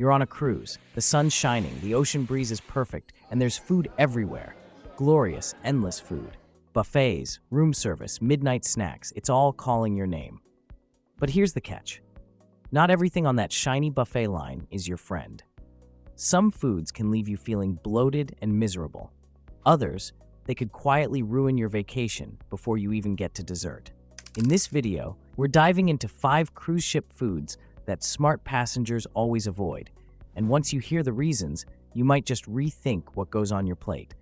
You're on a cruise, the sun's shining, the ocean breeze is perfect, and there's food everywhere. Glorious, endless food. Buffets, room service, midnight snacks, it's all calling your name. But here's the catch. Not everything on that shiny buffet line is your friend. Some foods can leave you feeling bloated and miserable. Others, they could quietly ruin your vacation before you even get to dessert. In this video, we're diving into 5 cruise ship foods that smart passengers always avoid. And once you hear the reasons, you might just rethink what goes on your plate.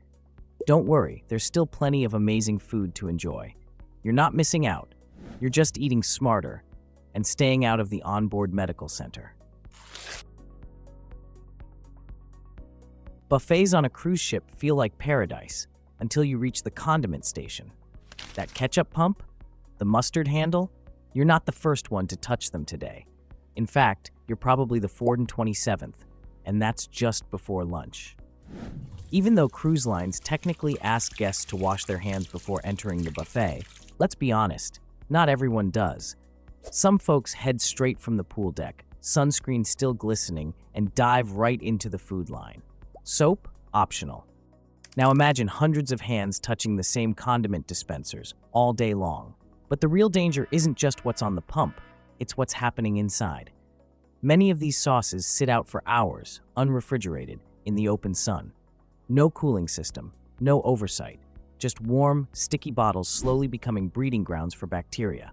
Don't worry, there's still plenty of amazing food to enjoy. You're not missing out. You're just eating smarter and staying out of the onboard medical center. Buffets on a cruise ship feel like paradise until you reach the condiment station. That ketchup pump, the mustard handle, you're not the first one to touch them today. In fact, you're probably the 427th, and that's just before lunch. Even though cruise lines technically ask guests to wash their hands before entering the buffet, let's be honest, not everyone does. Some folks head straight from the pool deck, sunscreen still glistening, and dive right into the food line. Soap? Optional. Now imagine hundreds of hands touching the same condiment dispensers all day long. But the real danger isn't just what's on the pump, it's what's happening inside. Many of these sauces sit out for hours, unrefrigerated, in the open sun. No cooling system, no oversight, just warm, sticky bottles slowly becoming breeding grounds for bacteria.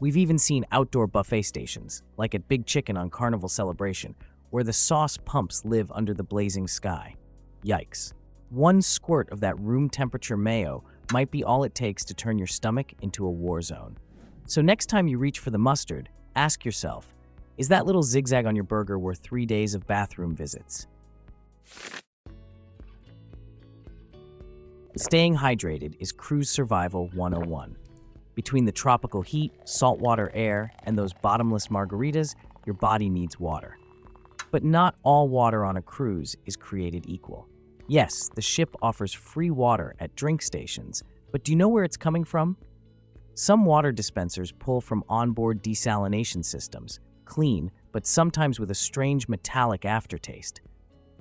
We've even seen outdoor buffet stations, like at Big Chicken on Carnival Celebration, where the sauce pumps live under the blazing sky. Yikes. One squirt of that room temperature mayo might be all it takes to turn your stomach into a war zone. So next time you reach for the mustard, ask yourself, is that little zigzag on your burger worth 3 days of bathroom visits? Staying hydrated is Cruise Survival 101. Between the tropical heat, saltwater air, and those bottomless margaritas, your body needs water. But not all water on a cruise is created equal. Yes, the ship offers free water at drink stations, but do you know where it's coming from? Some water dispensers pull from onboard desalination systems, clean, but sometimes with a strange metallic aftertaste.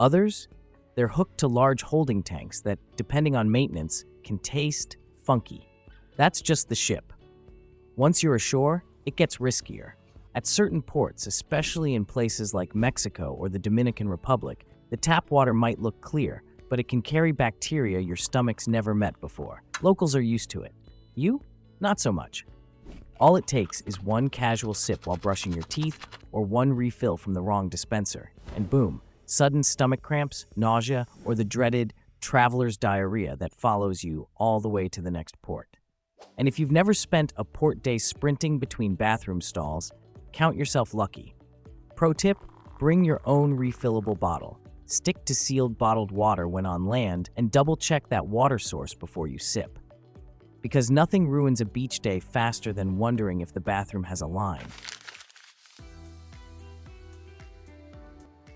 Others? They're hooked to large holding tanks that, depending on maintenance, can taste funky. That's just the ship. Once you're ashore, it gets riskier. At certain ports, especially in places like Mexico or the Dominican Republic, the tap water might look clear, but it can carry bacteria your stomach's never met before. Locals are used to it. You? Not so much. All it takes is one casual sip while brushing your teeth or one refill from the wrong dispenser, and boom, sudden stomach cramps, nausea, or the dreaded traveler's diarrhea that follows you all the way to the next port. And if you've never spent a port day sprinting between bathroom stalls, count yourself lucky. Pro tip, bring your own refillable bottle. Stick to sealed bottled water when on land and double-check that water source before you sip. Because nothing ruins a beach day faster than wondering if the bathroom has a line.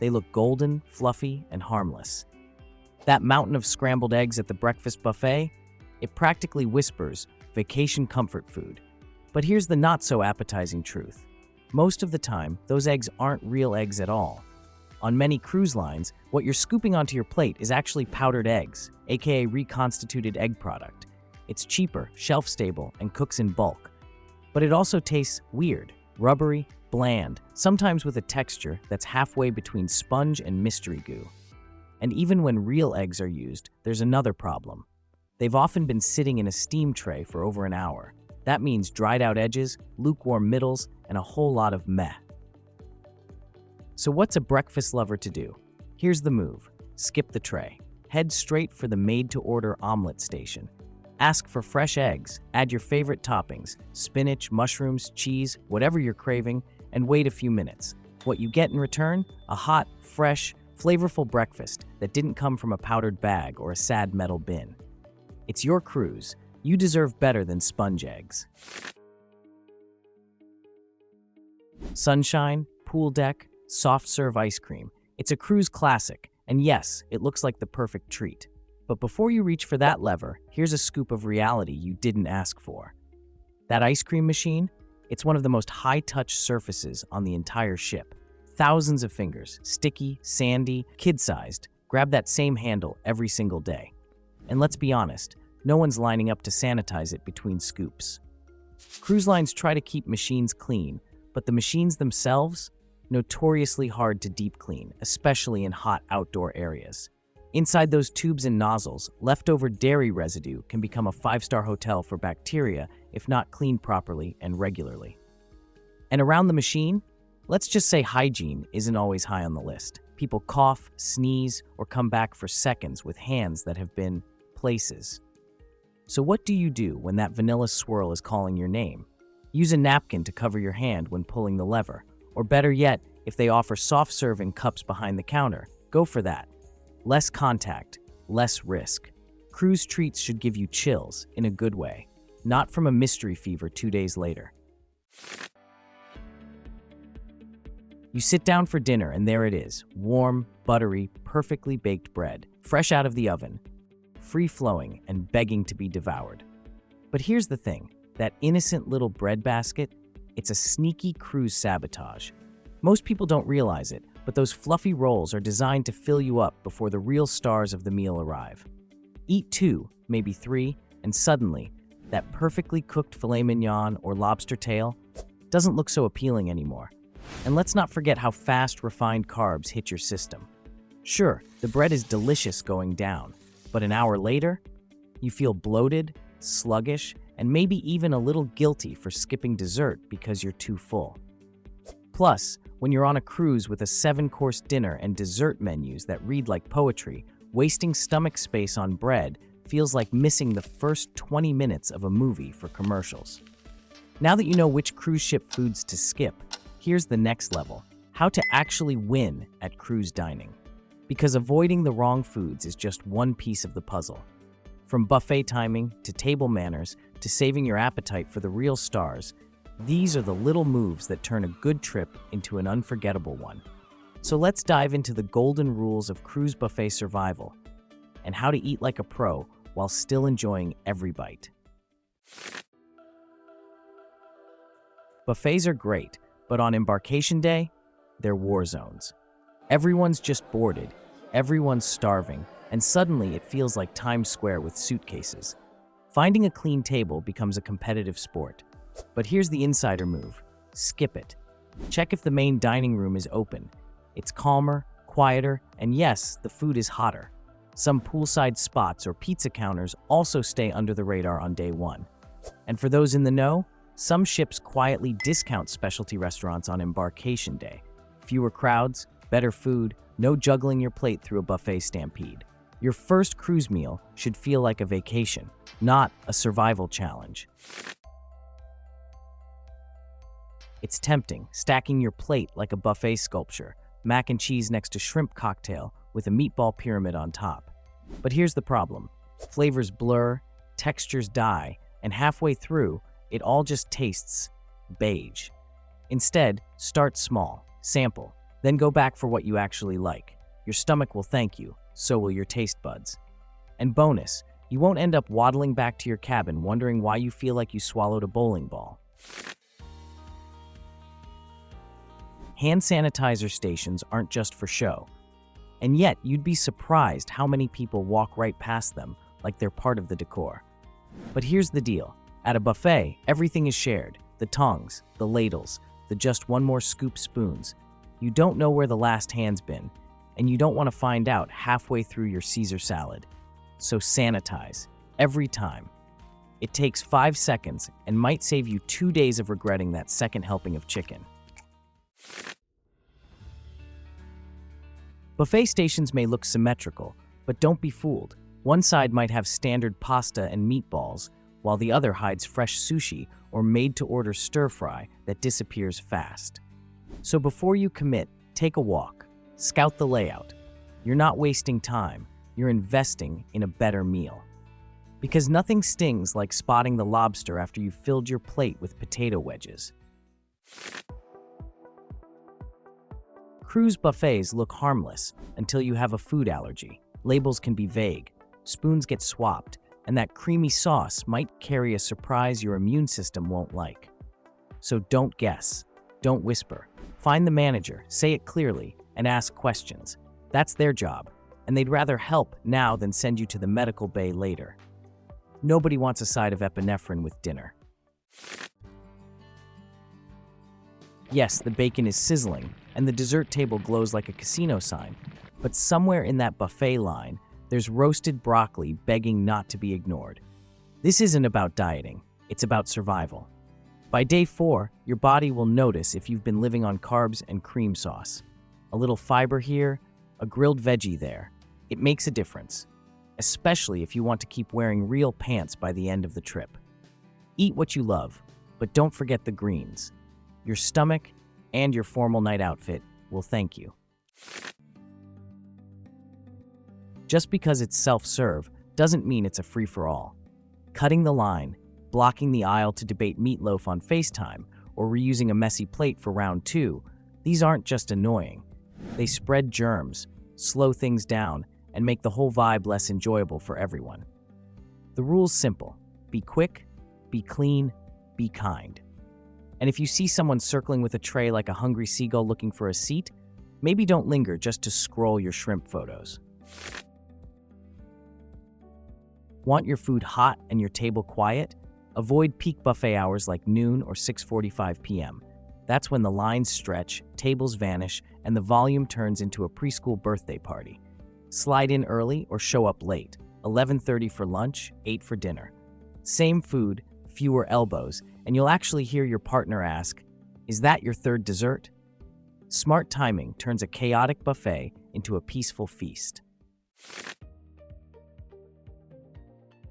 They look golden, fluffy, and harmless. That mountain of scrambled eggs at the breakfast buffet, it practically whispers vacation comfort food. But here's the not-so-appetizing truth. Most of the time, those eggs aren't real eggs at all. On many cruise lines, what you're scooping onto your plate is actually powdered eggs, aka reconstituted egg product. It's cheaper, shelf-stable, and cooks in bulk. But it also tastes weird, rubbery, bland, sometimes with a texture that's halfway between sponge and mystery goo. And even when real eggs are used, there's another problem. They've often been sitting in a steam tray for over an hour. That means dried out edges, lukewarm middles, and a whole lot of meh. So what's a breakfast lover to do? Here's the move. Skip the tray. Head straight for the made-to-order omelet station. Ask for fresh eggs, add your favorite toppings, spinach, mushrooms, cheese, whatever you're craving, and wait a few minutes. What you get in return? A hot, fresh, flavorful breakfast that didn't come from a powdered bag or a sad metal bin. It's your cruise. You deserve better than sponge eggs. Sunshine, pool deck, soft serve ice cream. It's a cruise classic, and yes, it looks like the perfect treat. But before you reach for that lever, here's a scoop of reality you didn't ask for. That ice cream machine? It's one of the most high-touch surfaces on the entire ship. Thousands of fingers, sticky, sandy, kid-sized, grab that same handle every single day. And let's be honest, no one's lining up to sanitize it between scoops. Cruise lines try to keep machines clean, but the machines themselves, notoriously hard to deep clean, especially in hot outdoor areas. Inside those tubes and nozzles, leftover dairy residue can become a five-star hotel for bacteria if not cleaned properly and regularly. And around the machine, let's just say hygiene isn't always high on the list. People cough, sneeze, or come back for seconds with hands that have been places. So what do you do when that vanilla swirl is calling your name? Use a napkin to cover your hand when pulling the lever. Or better yet, if they offer soft serve in cups behind the counter, go for that. Less contact, less risk. Cruise treats should give you chills in a good way, not from a mystery fever 2 days later. You sit down for dinner and there it is, warm, buttery, perfectly baked bread, fresh out of the oven, free-flowing and begging to be devoured. But here's the thing, that innocent little bread basket, it's a sneaky cruise sabotage. Most people don't realize it, but those fluffy rolls are designed to fill you up before the real stars of the meal arrive. Eat 2, maybe 3, and suddenly, that perfectly cooked filet mignon or lobster tail doesn't look so appealing anymore. And let's not forget how fast refined carbs hit your system. Sure, the bread is delicious going down, but an hour later, you feel bloated, sluggish, and maybe even a little guilty for skipping dessert because you're too full. Plus, when you're on a cruise with a 7-course dinner and dessert menus that read like poetry, wasting stomach space on bread feels like missing the first 20 minutes of a movie for commercials. Now that you know which cruise ship foods to skip, here's the next level: how to actually win at cruise dining. Because avoiding the wrong foods is just one piece of the puzzle. From buffet timing to table manners to saving your appetite for the real stars, these are the little moves that turn a good trip into an unforgettable one. So let's dive into the golden rules of cruise buffet survival and how to eat like a pro while still enjoying every bite. Buffets are great, but on embarkation day, they're war zones. Everyone's just boarded, everyone's starving, and suddenly it feels like Times Square with suitcases. Finding a clean table becomes a competitive sport. But here's the insider move: skip it. Check if the main dining room is open. It's calmer, quieter, and yes, the food is hotter. Some poolside spots or pizza counters also stay under the radar on day one. And for those in the know, some ships quietly discount specialty restaurants on embarkation day. Fewer crowds, better food, no juggling your plate through a buffet stampede. Your first cruise meal should feel like a vacation, not a survival challenge. It's tempting, stacking your plate like a buffet sculpture, mac and cheese next to shrimp cocktail with a meatball pyramid on top. But here's the problem: flavors blur, textures die, and halfway through, it all just tastes beige. Instead, start small, sample, then go back for what you actually like. Your stomach will thank you, so will your taste buds. And bonus, you won't end up waddling back to your cabin wondering why you feel like you swallowed a bowling ball. Hand sanitizer stations aren't just for show. And yet, you'd be surprised how many people walk right past them like they're part of the decor. But here's the deal. At a buffet, everything is shared. The tongs, the ladles, the just one more scoop spoons. You don't know where the last hand's been, and you don't want to find out halfway through your Caesar salad. So sanitize, every time. It takes 5 seconds and might save you 2 days of regretting that second helping of chicken. Buffet stations may look symmetrical, but don't be fooled. One side might have standard pasta and meatballs, while the other hides fresh sushi or made-to-order stir-fry that disappears fast. So before you commit, take a walk. Scout the layout. You're not wasting time, you're investing in a better meal. Because nothing stings like spotting the lobster after you've filled your plate with potato wedges. Cruise buffets look harmless until you have a food allergy. Labels can be vague, spoons get swapped, and that creamy sauce might carry a surprise your immune system won't like. So don't guess, don't whisper. Find the manager, say it clearly, and ask questions. That's their job, and they'd rather help now than send you to the medical bay later. Nobody wants a side of epinephrine with dinner. Yes, the bacon is sizzling, and the dessert table glows like a casino sign, but somewhere in that buffet line, there's roasted broccoli begging not to be ignored. This isn't about dieting, it's about survival. By day 4, your body will notice if you've been living on carbs and cream sauce. A little fiber here, a grilled veggie there. It makes a difference, especially if you want to keep wearing real pants by the end of the trip. Eat what you love, but don't forget the greens. Your stomach and your formal night outfit will thank you. Just because it's self-serve doesn't mean it's a free-for-all. Cutting the line, blocking the aisle to debate meatloaf on FaceTime, or reusing a messy plate for round 2, these aren't just annoying. They spread germs, slow things down, and make the whole vibe less enjoyable for everyone. The rule's simple. Be quick, be clean, be kind. And if you see someone circling with a tray like a hungry seagull looking for a seat, maybe don't linger just to scroll your shrimp photos. Want your food hot and your table quiet? Avoid peak buffet hours like noon or 6:45 p.m. That's when the lines stretch, tables vanish, and the volume turns into a preschool birthday party. Slide in early or show up late. 11:30 for lunch, 8 for dinner. Same food, fewer elbows, and you'll actually hear your partner ask, "Is that your third dessert?" Smart timing turns a chaotic buffet into a peaceful feast.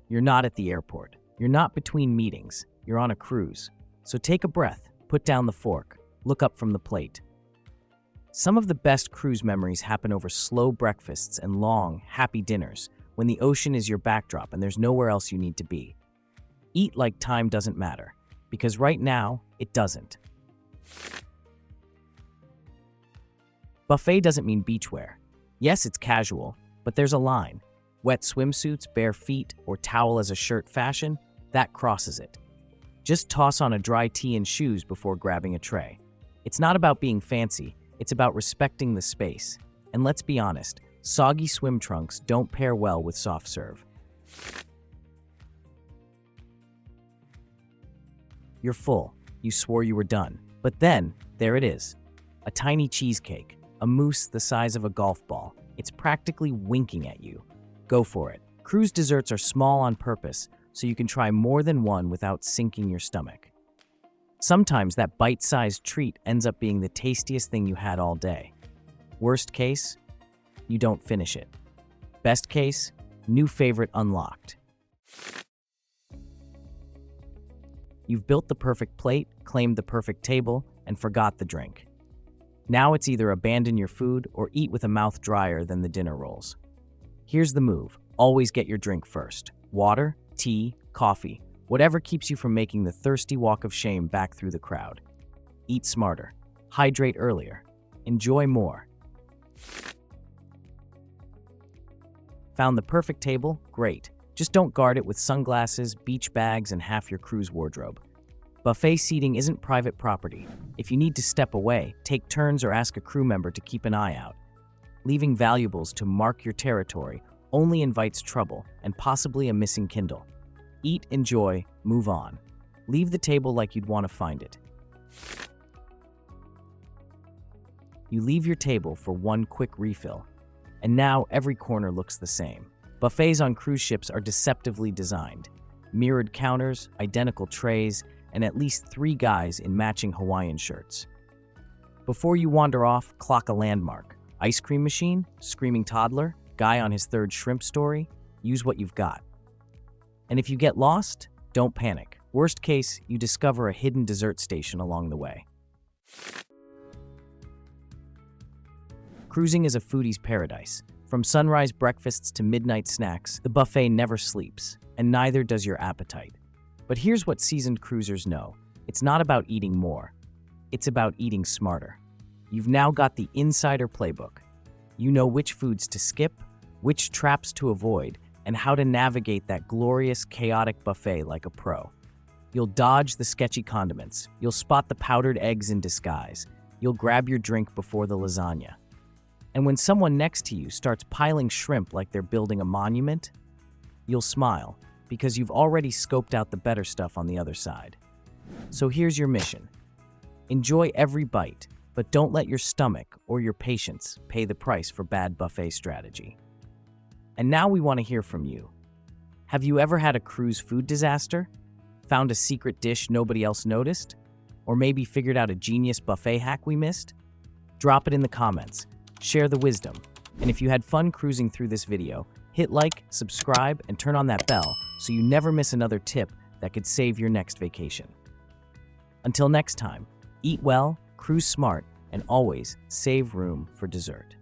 You're not at the airport. You're not between meetings. You're on a cruise. So take a breath, put down the fork, look up from the plate. Some of the best cruise memories happen over slow breakfasts and long, happy dinners, when the ocean is your backdrop and there's nowhere else you need to be. Eat like time doesn't matter, because right now, it doesn't. Buffet doesn't mean beachwear. Yes, it's casual, but there's a line. Wet swimsuits, bare feet, or towel as a shirt fashion, that crosses it. Just toss on a dry tee and shoes before grabbing a tray. It's not about being fancy, it's about respecting the space. And let's be honest, soggy swim trunks don't pair well with soft serve. You're full. You swore you were done. But then, there it is. A tiny cheesecake, a mousse the size of a golf ball. It's practically winking at you. Go for it. Cruise desserts are small on purpose, so you can try more than one without sinking your stomach. Sometimes that bite-sized treat ends up being the tastiest thing you had all day. Worst case, you don't finish it. Best case, new favorite unlocked. You've built the perfect plate, claimed the perfect table, and forgot the drink. Now it's either abandon your food or eat with a mouth drier than the dinner rolls. Here's the move. Always get your drink first. Water, tea, coffee, whatever keeps you from making the thirsty walk of shame back through the crowd. Eat smarter. Hydrate earlier. Enjoy more. Found the perfect table? Great. Just don't guard it with sunglasses, beach bags, and half your cruise wardrobe. Buffet seating isn't private property. If you need to step away, take turns or ask a crew member to keep an eye out. Leaving valuables to mark your territory only invites trouble and possibly a missing Kindle. Eat, enjoy, move on. Leave the table like you'd want to find it. You leave your table for one quick refill, and now every corner looks the same. Buffets on cruise ships are deceptively designed. Mirrored counters, identical trays, and at least 3 guys in matching Hawaiian shirts. Before you wander off, clock a landmark. Ice cream machine, screaming toddler, guy on his 3rd shrimp story, use what you've got. And if you get lost, don't panic. Worst case, you discover a hidden dessert station along the way. Cruising is a foodie's paradise. From sunrise breakfasts to midnight snacks, the buffet never sleeps, and neither does your appetite. But here's what seasoned cruisers know. It's not about eating more. It's about eating smarter. You've now got the insider playbook. You know which foods to skip, which traps to avoid, and how to navigate that glorious, chaotic buffet like a pro. You'll dodge the sketchy condiments. You'll spot the powdered eggs in disguise. you'll grab your drink before the lasagna. And when someone next to you starts piling shrimp like they're building a monument, you'll smile because you've already scoped out the better stuff on the other side. So here's your mission. Enjoy every bite, but don't let your stomach or your patience pay the price for bad buffet strategy. And now we want to hear from you. Have you ever had a cruise food disaster? Found a secret dish nobody else noticed? Or maybe figured out a genius buffet hack we missed? Drop it in the comments. Share the wisdom. And if you had fun cruising through this video, hit like, subscribe, and turn on that bell so you never miss another tip that could save your next vacation. Until next time, eat well, cruise smart, and always save room for dessert.